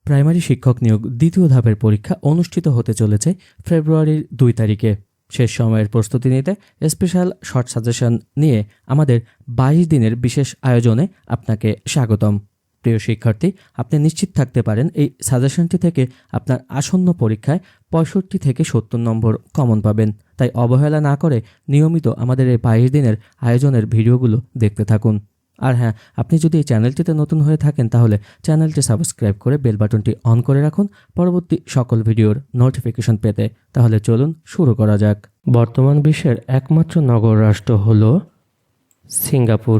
Primary শিক্ষক নিয়োগ দ্বিতীয় ধাপের পরীক্ষা অনুষ্ঠিত হতে চলেছে ফেব্রুয়ারির 2 তারিখে। শেষ সময়ের প্রস্তুতি নিতে স্পেশাল শর্ট সাজেশন নিয়ে আমাদের 22 দিনের বিশেষ আয়োজনে আপনাকে স্বাগতম। প্রিয় শিক্ষার্থী, আপনি নিশ্চিত থাকতে পারেন এই সাজেশনটি থেকে আপনার আসন্ন পরীক্ষায় 65 থেকে 70 নম্বর কমন পাবেন। তাই অবহেলা না করে নিয়মিত আমাদের এই 22 দিনের আয়োজনের ভিডিওগুলো দেখতে থাকুন। আর হ্যাঁ, আপনি যদি এই চ্যানেলটিতে নতুন হয়ে থাকেন তাহলে চ্যানেলটি সাবস্ক্রাইব করে বেল বাটনটি অন করে রাখুন পরবর্তী সকল ভিডিওর নোটিফিকেশন পেতে। তাহলে চলুন শুরু করা যাক। বর্তমান বিশ্বের একমাত্র নগর রাষ্ট্র হল সিঙ্গাপুর।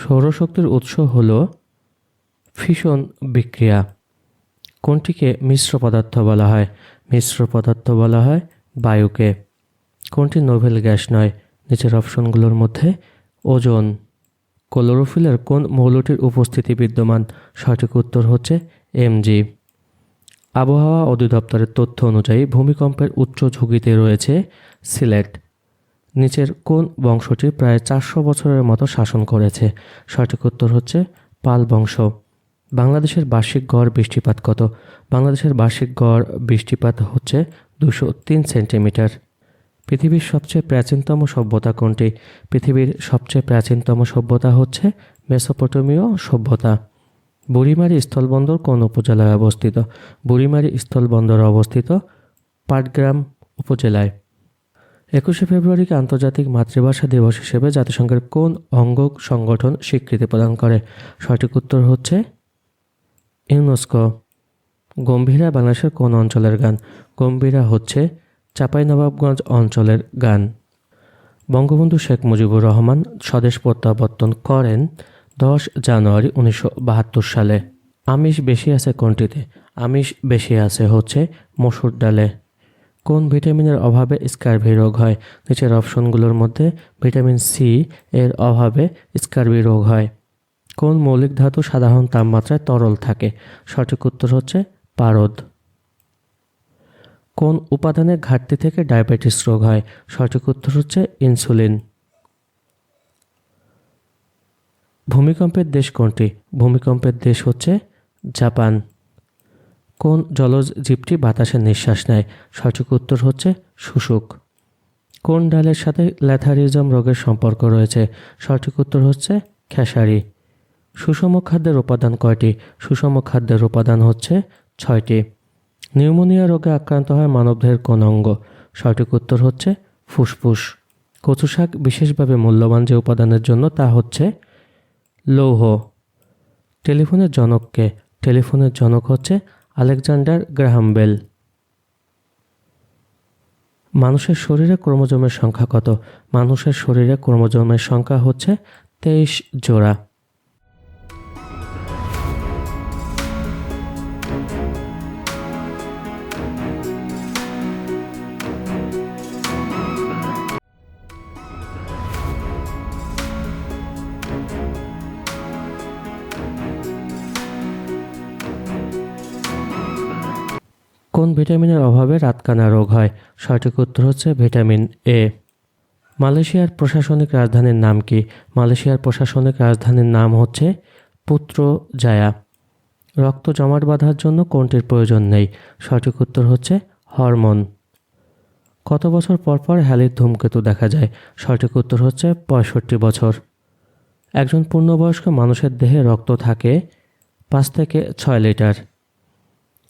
সৌরশক্তির উৎস হল ফিশন বিক্রিয়া। কোনটিকে মিশ্র পদার্থ বলা হয়? মিশ্র পদার্থ বলা হয় বায়ুকে। কোনটি নোবেল গ্যাস নয়? নিচের অপশনগুলোর মধ্যে ওজোন। ক্লোরোফিলের কোন মৌলটির উপস্থিতি বিদ্যমান? সঠিক উত্তর হচ্ছে Mg। আবহাওয়া অধিদপ্তরের তথ্য অনুযায়ী ভূমিকম্পের উচ্চ ঝুঁকিতে রয়েছে সিলেট। নিচের কোন বংশটি প্রায় 400 বছরের মতো শাসন করেছে? সঠিক উত্তর হচ্ছে পাল বংশ। বাংলাদেশের বার্ষিক গড় বৃষ্টিপাত কত? বাংলাদেশের বার্ষিক গড় বৃষ্টিপাত হচ্ছে 203 সেন্টিমিটার। পৃথিবীর সবচেয়ে প্রাচীনতম সভ্যতা কোনটি? পৃথিবীর সবচেয়ে প্রাচীনতম সভ্যতা হচ্ছে মেসোপটেমীয় সভ্যতা। বুড়িমারি স্থলবন্দর কোন উপজেলায় অবস্থিত? বুড়িমারি স্থলবন্দর অবস্থিত পাটগ্রাম উপজেলায়। 21শে ফেব্রুয়ারিকে আন্তর্জাতিক মাতৃভাষা দিবস হিসেবে জাতিসংঘের কোন অঙ্গ সংগঠন স্বীকৃতি প্রদান করে? সঠিক উত্তর হচ্ছে ইউনেস্কো। গম্ভীরা বাংলাদেশের কোন অঞ্চলের গান? গম্ভীরা হচ্ছে চাঁপাইনবাবগঞ্জ অঞ্চলের গান। বঙ্গবন্ধু শেখ মুজিবুর রহমান স্বদেশ প্রত্যাবর্তন করেন 10 জানুয়ারি 1972 সালে। আমিষ বেশি আছে কোনটিতে? আমিষ বেশি আছে হচ্ছে মসুর ডালে। কোন ভিটামিনের অভাবে স্কারভি রোগ হয়? নিচের অপশনগুলোর মধ্যে ভিটামিন সি এর অভাবে স্কারভি রোগ হয়। কোন মৌলিক ধাতু সাধারণ তাপমাত্রায় তরল থাকে? সঠিক উত্তর হচ্ছে পারদ। কোন উপাদানের ঘাটতি থেকে ডায়াবেটিস রোগ হয়? সঠিক উত্তর হচ্ছে ইনসুলিন। ভূমিকম্পের দেশ কোনটি? ভূমিকম্পের দেশ হচ্ছে জাপান। কোন জলজ জীবটি বাতাসে নিঃশ্বাস নেয়? সঠিক উত্তর হচ্ছে শুশুক। কোন ডালের সাথে ল্যাথারিজম রোগের সম্পর্ক রয়েছে? সঠিক উত্তর হচ্ছে খেসারি। সুষম খাদ্যের উপাদান কয়টি? সুষম খাদ্যের উপাদান হচ্ছে 6টি। নিউমোনিয়া রোগে আক্রান্ত হয় মানবদেহের কোন অঙ্গ? সঠিক উত্তর হচ্ছে ফুসফুস। কচু শাক বিশেষভাবে মূল্যবান যে উপাদানের জন্য তা হচ্ছে লৌহ। টেলিফোনের জনককে? টেলিফোনের জনক হচ্ছে আলেকজান্ডার গ্রাহাম বেল। মানুষের শরীরে ক্রোমোজোমের সংখ্যা কত? মানুষের শরীরে ক্রোমোজোমের সংখ্যা হচ্ছে 23 জোড়া। কোন ভিটামিনের অভাবে রাতকানা রোগ হয়? সঠিক উত্তর হচ্ছে ভিটামিন এ। মালয়েশিয়ার প্রশাসনিক রাজধানীর নাম কি? মালয়েশিয়ার প্রশাসনিক রাজধানীর নাম হচ্ছে পুত্রজায়া। রক্ত জমাট বাঁধার জন্য কোনটির প্রয়োজন নেই? সঠিক উত্তর হচ্ছে হরমোন। কত বছর পর পর হ্যালির ধূমকেতু দেখা যায়? সঠিক উত্তর হচ্ছে 65 বছর। একজন পূর্ণবয়স্ক মানুষের দেহে রক্ত থাকে 5 থেকে 6 লিটার।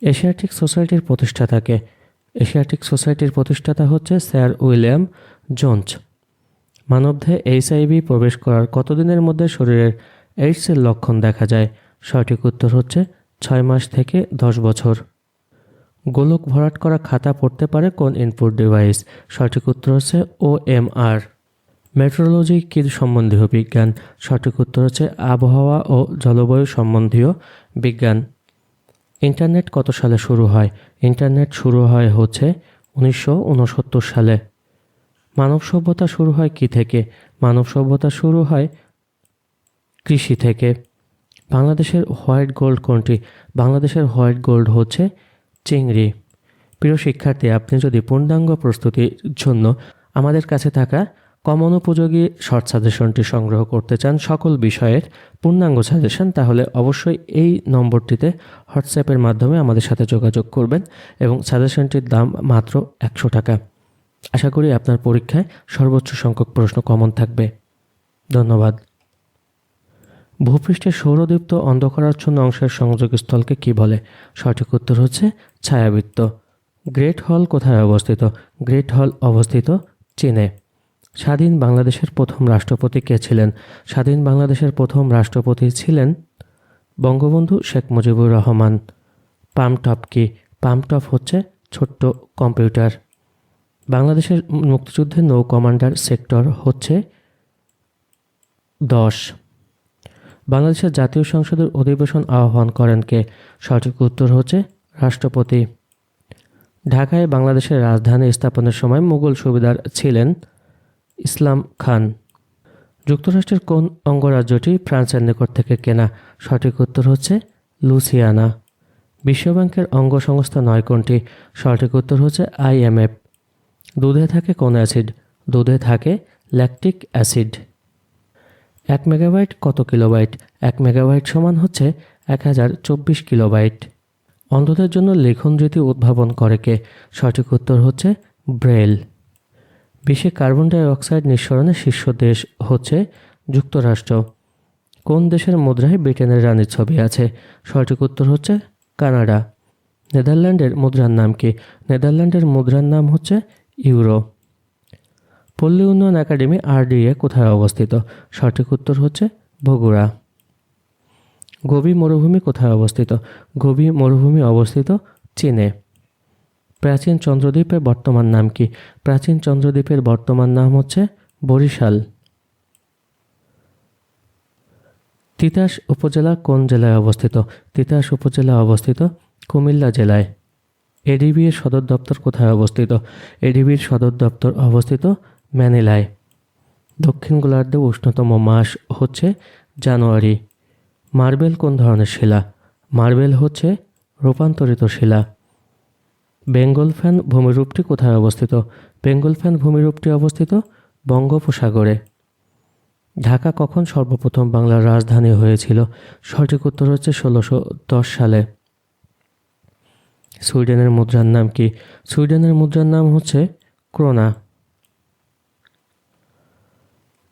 এশিয়াটিক সোসাইটির প্রতিষ্ঠাতাকে? এশিয়াটিক সোসাইটির প্রতিষ্ঠাতা হচ্ছে স্যার উইলিয়াম জোন্স। মানবদেহে এইচআইভি প্রবেশ করার কতদিনের মধ্যে শরীরের এইডসের লক্ষণ দেখা যায়? সঠিক উত্তর হচ্ছে 6 মাস থেকে 10 বছর। গোলক ভরাট করা খাতা পড়তে পারে কোন ইনপুট ডিভাইস? সঠিক উত্তর হচ্ছে OMR। মেট্রোলজি কি সম্বন্ধীয় বিজ্ঞান? সঠিক উত্তর হচ্ছে আবহাওয়া ও জলবায়ু সম্বন্ধীয় বিজ্ঞান। ইন্টারনেট কত সালে শুরু হয়? ইন্টারনেট শুরু হয় হচ্ছে 1969 সালে। মানব সভ্যতা শুরু হয় কি থেকে? মানব সভ্যতা শুরু হয় কৃষি থেকে। বাংলাদেশের হোয়াইট গোল্ড কোনটি? বাংলাদেশের হোয়াইট গোল্ড হচ্ছে চিংড়ি। প্রিয় শিক্ষার্থী, আপনি যদি পূর্ণাঙ্গ প্রস্তুতির জন্য আমাদের কাছে থাকা কমন উপযোগী শর্ট সাজেশনটি সংগ্রহ করতে চান সকল বিষয়ের পূর্ণাঙ্গ সাজেশন, তাহলে অবশ্যই এই নম্বরটিতে হোয়াটসঅ্যাপের মাধ্যমে আমাদের সাথে যোগাযোগ করবেন এবং সাজেশনটির দাম মাত্র 100 টাকা। আশা করি আপনার পরীক্ষায় সর্বোচ্চ সংখ্যক প্রশ্ন কমন থাকবে। ধন্যবাদ। ভূপৃষ্ঠের সৌরদীপ্ত অন্ধকারাচ্ছন্ন অংশের সংযোগস্থলকে কি বলে? সঠিক উত্তর হচ্ছে ছায়াবৃত্ত। গ্রেট হল কোথায় অবস্থিত? গ্রেট হল অবস্থিত চীনে। স্বাধীন বাংলাদেশের প্রথম রাষ্ট্রপতি কে ছিলেন? স্বাধীন বাংলাদেশের প্রথম রাষ্ট্রপতি ছিলেন বঙ্গবন্ধু শেখ মুজিবুর রহমান। পামটপ কি? পামটপ হচ্ছে ছোট্ট কম্পিউটার। বাংলাদেশের মুক্তিযুদ্ধের নৌ কমান্ডার সেক্টর হচ্ছে 10। বাংলাদেশের জাতীয় সংসদের অধিবেশন আহ্বান করেন কে? সঠিক উত্তর হচ্ছে রাষ্ট্রপতি। ঢাকায় বাংলাদেশের রাজধানী স্থাপনের সময় মুঘল সুবেদার ছিলেন ইসলাম খান। যুক্তরাষ্ট্রের কোন অঙ্গরাজ্যটি ফ্রান্সের নিকট থেকে কেনা? সঠিক উত্তর হচ্ছে লুসিয়ানা। বিশ্বব্যাংকের অঙ্গ সংস্থা 9 কোনটি? সঠিক উত্তর হচ্ছে IMF। দুধে থাকে কোন অ্যাসিড? দুধে থাকে ল্যাকটিক অ্যাসিড। 1 মেগাবাইট কত কিলোবাইট? 1 মেগাবাইট সমান হচ্ছে 1024 কিলোবাইট। অন্ধদের জন্য লিখন রীতি উদ্ভাবন করে কে? সঠিক উত্তর হচ্ছে ব্রেল। বিশ্বে কার্বন ডাই অক্সাইড নিঃসরণের শীর্ষ দেশ হচ্ছে যুক্তরাষ্ট্র। কোন দেশের মুদ্রায় ব্রিটেনের রানীর ছবি আছে? সঠিক উত্তর হচ্ছে কানাডা। নেদারল্যান্ডের মুদ্রার নাম কি? নেদারল্যান্ডের মুদ্রার নাম হচ্ছে ইউরো। পল্লী উন্নয়ন একাডেমি RDA কোথায় অবস্থিত? সঠিক উত্তর হচ্ছে বগুড়া। গোবি মরুভূমি কোথায় অবস্থিত? গোবি মরুভূমি অবস্থিত চীনে। প্রাচীন চন্দ্রদ্বীপের বর্তমান নাম কি? প্রাচীন চন্দ্রদ্বীপের বর্তমান নাম হচ্ছে বরিশাল। তিতাস উপজেলা কোন জেলায় অবস্থিত? তিতাস উপজেলা অবস্থিত কুমিল্লা জেলায়। ADB এর সদর দপ্তর কোথায় অবস্থিত? ADB এর সদর দপ্তর অবস্থিত ম্যানিলায়। দক্ষিণ গোলার্ধে উষ্ণতম মাস হচ্ছে জানুয়ারি। মার্বেল কোন ধরনের শিলা? মার্বেল হচ্ছে রূপান্তরিত শিলা। বেঙ্গল ফ্যান ভূমিরূপটি কোথায় অবস্থিত? বেঙ্গল ফ্যান ভূমিরূপটি অবস্থিত বঙ্গোপসাগরে। ঢাকা কখন সর্বপ্রথম বাংলার রাজধানী হয়েছিল? সঠিক উত্তর হচ্ছে 1610 সালে। সুইডেনের মুদ্রার নাম কি? সুইডেনের মুদ্রার নাম হচ্ছে ক্রোনা।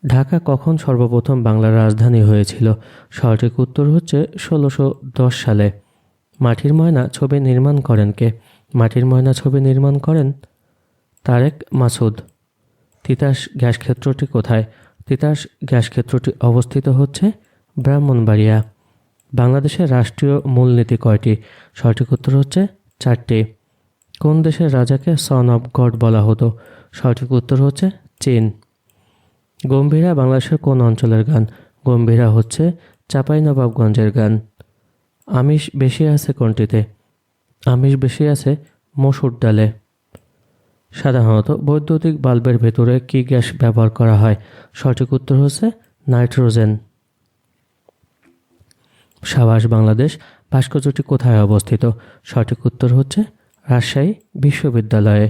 ঢাকা কখন সর্বপ্রথম বাংলার রাজধানী হয়েছিল? সঠিক উত্তর হচ্ছে 1610 সালে। মাটির ময়না ছবি নির্মাণ করেন কে? মাটির ময়না ছবি নির্মাণ করেন তারেক মাসুদ। তিতাস গ্যাস ক্ষেত্রটি কোথায়? তিতাস গ্যাস ক্ষেত্রটি অবস্থিত হচ্ছে ব্রাহ্মণবাড়িয়া। বাংলাদেশের রাষ্ট্রীয় মূলনীতি কয়টি? সঠিক উত্তর হচ্ছে 4টি। কোন দেশের রাজাকে সন অফ গড বলা হতো? সঠিক উত্তর হচ্ছে চীন। গম্ভীরা বাংলাদেশের কোন অঞ্চলের গান? গম্ভীরা হচ্ছে চাঁপাইনবাবগঞ্জের গান। আমিষ বেশি আছে কোনটিতে? আমিষ বেশি আছে মসুর ডালে। সাধারণত বৈদ্যুতিক বাল্বের ভেতরে কি গ্যাস ব্যবহার করা হয়? সঠিক উত্তর হচ্ছে নাইট্রোজেন। সাবাস বাংলাদেশ ভাস্কর্যটি কোথায় অবস্থিত? সঠিক উত্তর হচ্ছে রাজশাহী বিশ্ববিদ্যালয়ে।